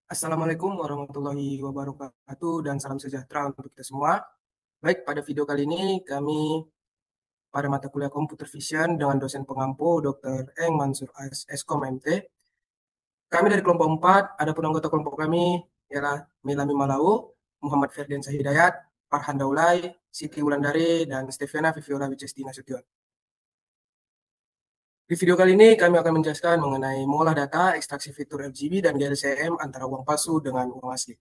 Assalamualaikum warahmatullahi wabarakatuh dan salam sejahtera untuk kita semua. Baik, pada video kali ini kami pada mata kuliah Computer Vision dengan dosen pengampu Dr. Eng Mansur Eskom MT. Kami dari kelompok 4, adapun anggota kelompok kami ialah Milami Malau, Muhammad Ferdiansyah Hidayat, Farhan Daulay, Siti Wulandari, dan Stevena Viviola Wicesti Nasution. Di video kali ini kami akan menjelaskan mengenai mengolah data, ekstraksi fitur RGB dan GLCM antara uang palsu dengan uang asli.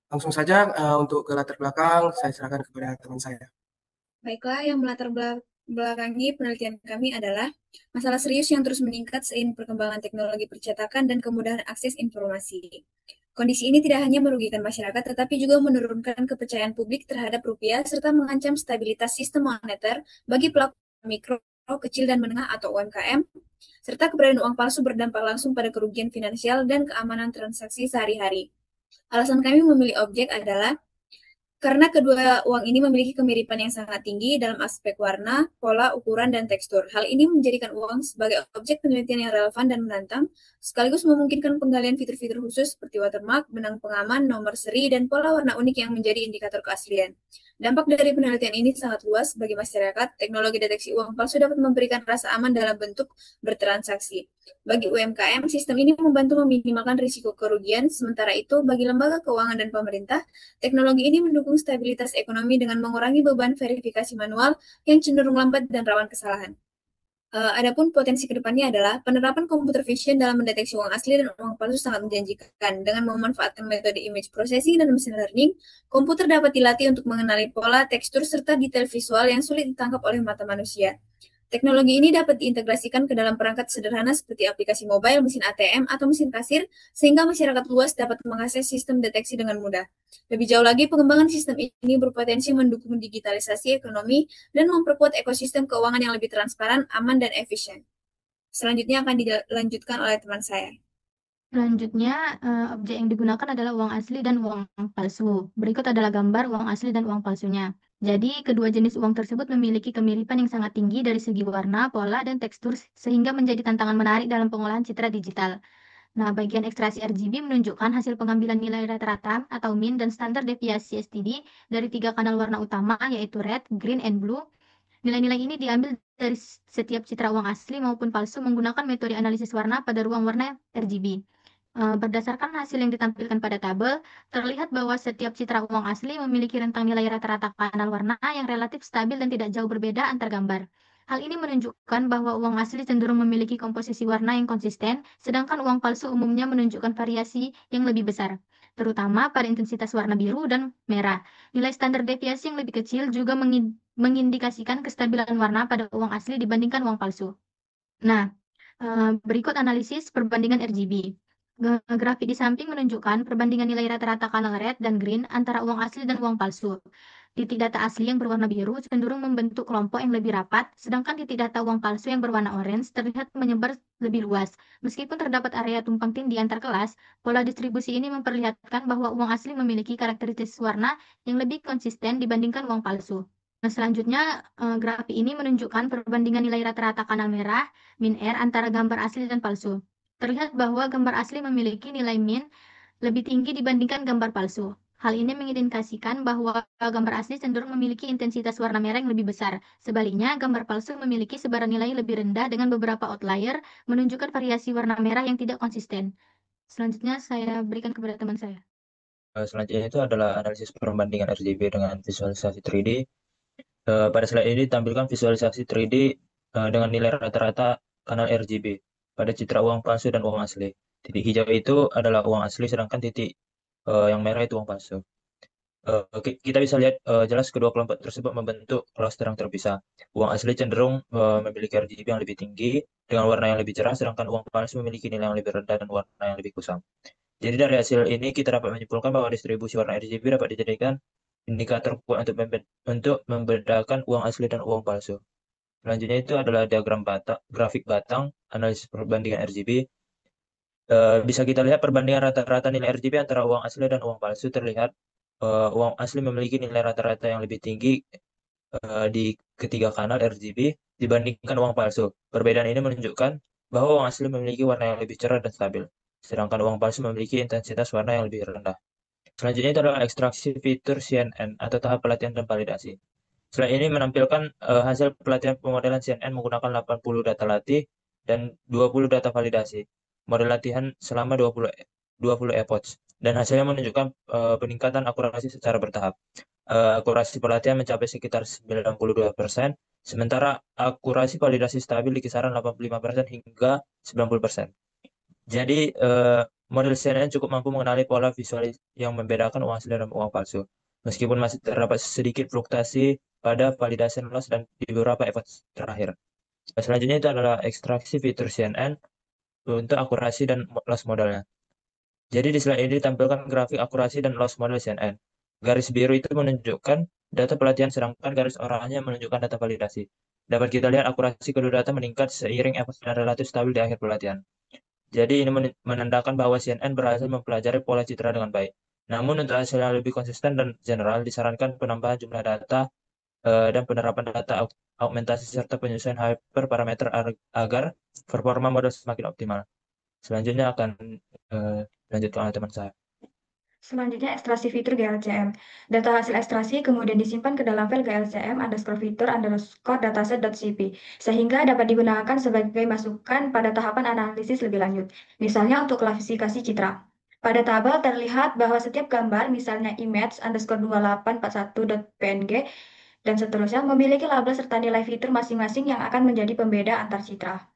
Langsung saja untuk ke latar belakang saya serahkan kepada teman saya. Baiklah, yang melatar belakangi penelitian kami adalah masalah serius yang terus meningkat seiring perkembangan teknologi percetakan dan kemudahan akses informasi. Kondisi ini tidak hanya merugikan masyarakat, tetapi juga menurunkan kepercayaan publik terhadap rupiah serta mengancam stabilitas sistem moneter bagi pelaku mikro, kecil dan menengah atau UMKM, serta keberadaan uang palsu berdampak langsung pada kerugian finansial dan keamanan transaksi sehari-hari. Alasan kami memilih objek adalah karena kedua uang ini memiliki kemiripan yang sangat tinggi dalam aspek warna, pola, ukuran, dan tekstur. Hal ini menjadikan uang sebagai objek penelitian yang relevan dan menantang, sekaligus memungkinkan penggalian fitur-fitur khusus seperti watermark, benang pengaman, nomor seri, dan pola warna unik yang menjadi indikator keaslian. Dampak dari penelitian ini sangat luas bagi masyarakat. Teknologi deteksi uang palsu dapat memberikan rasa aman dalam bentuk bertransaksi. Bagi UMKM, sistem ini membantu meminimalkan risiko kerugian, sementara itu bagi lembaga keuangan dan pemerintah, teknologi ini mendukung stabilitas ekonomi dengan mengurangi beban verifikasi manual yang cenderung lambat dan rawan kesalahan. Adapun potensi kedepannya adalah penerapan computer vision dalam mendeteksi uang asli dan uang palsu sangat menjanjikan. Dengan memanfaatkan metode image processing dan machine learning, komputer dapat dilatih untuk mengenali pola, tekstur, serta detail visual yang sulit ditangkap oleh mata manusia. Teknologi ini dapat diintegrasikan ke dalam perangkat sederhana seperti aplikasi mobile, mesin ATM, atau mesin kasir, sehingga masyarakat luas dapat mengakses sistem deteksi dengan mudah. Lebih jauh lagi, pengembangan sistem ini berpotensi mendukung digitalisasi ekonomi dan memperkuat ekosistem keuangan yang lebih transparan, aman, dan efisien. Selanjutnya akan dilanjutkan oleh teman saya. Selanjutnya, objek yang digunakan adalah uang asli dan uang palsu. Berikut adalah gambar uang asli dan uang palsunya. Jadi, kedua jenis uang tersebut memiliki kemiripan yang sangat tinggi dari segi warna, pola, dan tekstur, sehingga menjadi tantangan menarik dalam pengolahan citra digital. Nah, bagian ekstraksi RGB menunjukkan hasil pengambilan nilai rata-rata atau min dan standar deviasi STD dari tiga kanal warna utama, yaitu red, green, and blue. Nilai-nilai ini diambil dari setiap citra uang asli maupun palsu menggunakan metode analisis warna pada ruang warna RGB. Berdasarkan hasil yang ditampilkan pada tabel, terlihat bahwa setiap citra uang asli memiliki rentang nilai rata-rata kanal warna yang relatif stabil dan tidak jauh berbeda antar gambar. Hal ini menunjukkan bahwa uang asli cenderung memiliki komposisi warna yang konsisten, sedangkan uang palsu umumnya menunjukkan variasi yang lebih besar, terutama pada intensitas warna biru dan merah. Nilai standar deviasi yang lebih kecil juga mengindikasikan kestabilan warna pada uang asli dibandingkan uang palsu. Nah, berikut analisis perbandingan RGB. Grafik di samping menunjukkan perbandingan nilai rata-rata kanal red dan green antara uang asli dan uang palsu. Titik data asli yang berwarna biru cenderung membentuk kelompok yang lebih rapat, sedangkan titik data uang palsu yang berwarna orange terlihat menyebar lebih luas. Meskipun terdapat area tumpang tindih antar kelas, pola distribusi ini memperlihatkan bahwa uang asli memiliki karakteristik warna yang lebih konsisten dibandingkan uang palsu. Nah, selanjutnya, grafik ini menunjukkan perbandingan nilai rata-rata kanal merah, min R, antara gambar asli dan palsu. Terlihat bahwa gambar asli memiliki nilai min lebih tinggi dibandingkan gambar palsu. Hal ini mengindikasikan bahwa gambar asli cenderung memiliki intensitas warna merah yang lebih besar. Sebaliknya, gambar palsu memiliki sebaran nilai lebih rendah dengan beberapa outlier, menunjukkan variasi warna merah yang tidak konsisten. Selanjutnya, saya berikan kepada teman saya. Selanjutnya itu adalah analisis perbandingan RGB dengan visualisasi 3D. Pada slide ini ditampilkan visualisasi 3D dengan nilai rata-rata kanal RGB pada citra uang palsu dan uang asli. Titik hijau itu adalah uang asli, sedangkan titik yang merah itu uang palsu. Kita bisa lihat jelas kedua kelompok tersebut membentuk klaster yang terpisah. Uang asli cenderung memiliki RGB yang lebih tinggi dengan warna yang lebih cerah, sedangkan uang palsu memiliki nilai yang lebih rendah dan warna yang lebih kusam. Jadi dari hasil ini kita dapat menyimpulkan bahwa distribusi warna RGB dapat dijadikan indikator kuat untuk membedakan uang asli dan uang palsu. Selanjutnya itu adalah diagram batang, grafik batang, analisis perbandingan RGB. Bisa kita lihat perbandingan rata-rata nilai RGB antara uang asli dan uang palsu terlihat uang asli memiliki nilai rata-rata yang lebih tinggi di ketiga kanal RGB dibandingkan uang palsu. Perbedaan ini menunjukkan bahwa uang asli memiliki warna yang lebih cerah dan stabil. sedangkan uang palsu memiliki intensitas warna yang lebih rendah. Selanjutnya itu adalah ekstraksi fitur CNN atau tahap pelatihan dan validasi. Slide ini menampilkan hasil pelatihan pemodelan CNN menggunakan 80 data latih dan 20 data validasi. Model latihan selama 20 epoch. Dan hasilnya menunjukkan peningkatan akurasi secara bertahap. Akurasi pelatihan mencapai sekitar 92%, sementara akurasi validasi stabil di kisaran 85% hingga 90%. Jadi, model CNN cukup mampu mengenali pola visual yang membedakan uang asli dan uang palsu. Meskipun masih terdapat sedikit fluktuasi pada validasi loss dan di beberapa efek terakhir. Selanjutnya itu adalah ekstraksi fitur CNN untuk akurasi dan loss modelnya. Jadi di slide ini ditampilkan grafik akurasi dan loss model CNN. Garis biru itu menunjukkan data pelatihan, sedangkan garis oranye menunjukkan data validasi. Dapat kita lihat akurasi kedua data meningkat seiring efek dan relatif stabil di akhir pelatihan. Jadi ini menandakan bahwa CNN berhasil mempelajari pola citra dengan baik. Namun untuk hasil yang lebih konsisten dan general, disarankan penambahan jumlah data dan penerapan data augmentasi serta penyesuaian hyperparameter agar performa model semakin optimal. Selanjutnya akan dilanjutkan oleh teman saya. Selanjutnya, ekstraksi fitur GLCM. Data hasil ekstraksi kemudian disimpan ke dalam file GLCM _fitur _dataset.cp, sehingga dapat digunakan sebagai masukan pada tahapan analisis lebih lanjut, misalnya untuk klasifikasi citra. Pada tabel terlihat bahwa setiap gambar, misalnya image_2841.png, dan seterusnya, memiliki label serta nilai fitur masing-masing yang akan menjadi pembeda antar citra.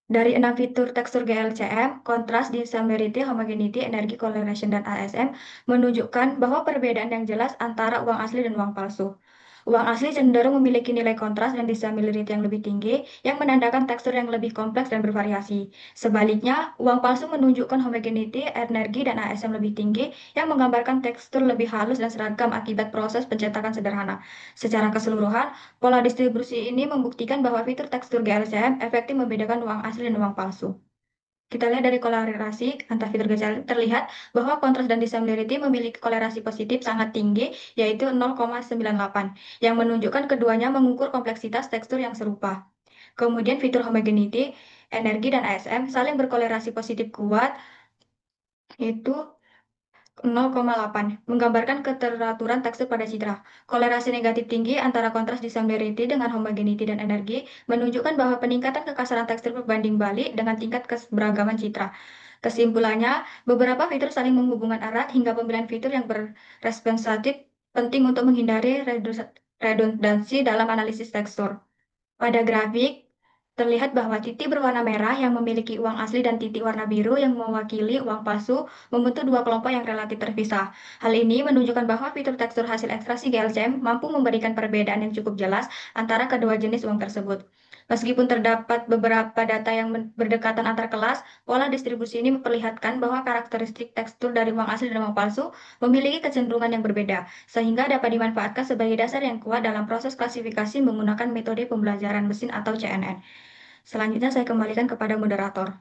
Dari 6 fitur tekstur GLCM, kontras, dissimilarity, homogeneity, energy, coloration, dan ASM menunjukkan bahwa perbedaan yang jelas antara uang asli dan uang palsu. Uang asli cenderung memiliki nilai kontras dan dissimilarity yang lebih tinggi, yang menandakan tekstur yang lebih kompleks dan bervariasi. Sebaliknya, uang palsu menunjukkan homogeneity, energi, dan ASM lebih tinggi, yang menggambarkan tekstur lebih halus dan seragam akibat proses pencetakan sederhana. Secara keseluruhan, pola distribusi ini membuktikan bahwa fitur tekstur GLCM efektif membedakan uang asli dan uang palsu. Kita lihat dari kolerasi antar fitur GLCM terlihat bahwa kontras dan dissimilarity memiliki kolerasi positif sangat tinggi, yaitu 0,98, yang menunjukkan keduanya mengukur kompleksitas tekstur yang serupa. Kemudian fitur homogeneity, energi, dan ASM saling berkolerasi positif kuat, yaitu 0,8, menggambarkan keteraturan tekstur pada citra. Kolerasi negatif tinggi antara kontras dissimilarity dengan homogeneity dan energi menunjukkan bahwa peningkatan kekasaran tekstur berbanding balik dengan tingkat keberagaman citra. Kesimpulannya, beberapa fitur saling menghubungkan erat hingga pemilihan fitur yang berresponsatif penting untuk menghindari redundansi dalam analisis tekstur. Pada grafik, terlihat bahwa titik berwarna merah yang memiliki uang asli dan titik warna biru yang mewakili uang palsu membentuk dua kelompok yang relatif terpisah. Hal ini menunjukkan bahwa fitur tekstur hasil ekstraksi GLCM mampu memberikan perbedaan yang cukup jelas antara kedua jenis uang tersebut. Meskipun terdapat beberapa data yang berdekatan antar kelas, pola distribusi ini memperlihatkan bahwa karakteristik tekstur dari uang asli dan uang palsu memiliki kecenderungan yang berbeda, sehingga dapat dimanfaatkan sebagai dasar yang kuat dalam proses klasifikasi menggunakan metode pembelajaran mesin atau CNN. Selanjutnya saya kembalikan kepada moderator.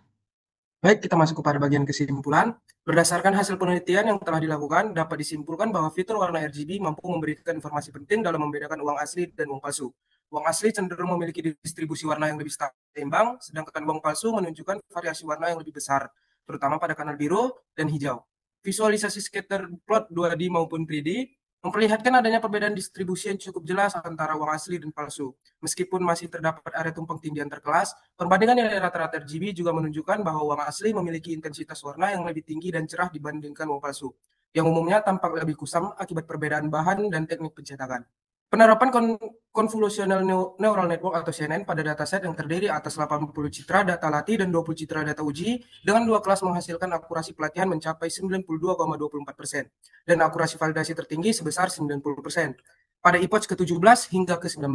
Baik, kita masuk kepada bagian kesimpulan. Berdasarkan hasil penelitian yang telah dilakukan, dapat disimpulkan bahwa fitur warna RGB mampu memberikan informasi penting dalam membedakan uang asli dan uang palsu. Uang asli cenderung memiliki distribusi warna yang lebih seimbang, sedangkan uang palsu menunjukkan variasi warna yang lebih besar, terutama pada kanal biru dan hijau. Visualisasi scatter plot 2D maupun 3D memperlihatkan adanya perbedaan distribusi yang cukup jelas antara uang asli dan palsu. Meskipun masih terdapat area tumpang tindih antar kelas, perbandingan nilai rata-rata RGB juga menunjukkan bahwa uang asli memiliki intensitas warna yang lebih tinggi dan cerah dibandingkan uang palsu, yang umumnya tampak lebih kusam akibat perbedaan bahan dan teknik pencetakan. Penerapan Convolutional Neural Network atau CNN pada dataset yang terdiri atas 80 citra data latih dan 20 citra data uji dengan dua kelas menghasilkan akurasi pelatihan mencapai 92,24% dan akurasi validasi tertinggi sebesar 90% pada epoch ke-17 hingga ke-19.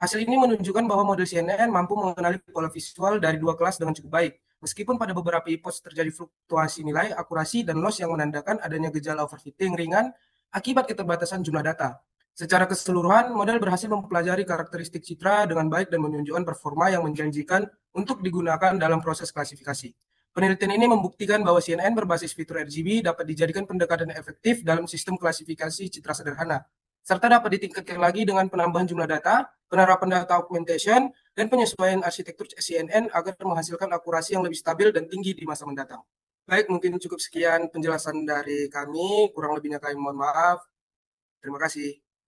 Hasil ini menunjukkan bahwa model CNN mampu mengenali pola visual dari dua kelas dengan cukup baik, meskipun pada beberapa epoch terjadi fluktuasi nilai akurasi dan loss yang menandakan adanya gejala overfitting ringan akibat keterbatasan jumlah data. Secara keseluruhan, model berhasil mempelajari karakteristik citra dengan baik dan menunjukkan performa yang menjanjikan untuk digunakan dalam proses klasifikasi. Penelitian ini membuktikan bahwa CNN berbasis fitur RGB dapat dijadikan pendekatan efektif dalam sistem klasifikasi citra sederhana, serta dapat ditingkatkan lagi dengan penambahan jumlah data, penerapan data augmentation, dan penyesuaian arsitektur CNN agar menghasilkan akurasi yang lebih stabil dan tinggi di masa mendatang. Baik, mungkin cukup sekian penjelasan dari kami. Kurang lebihnya kami mohon maaf. Terima kasih.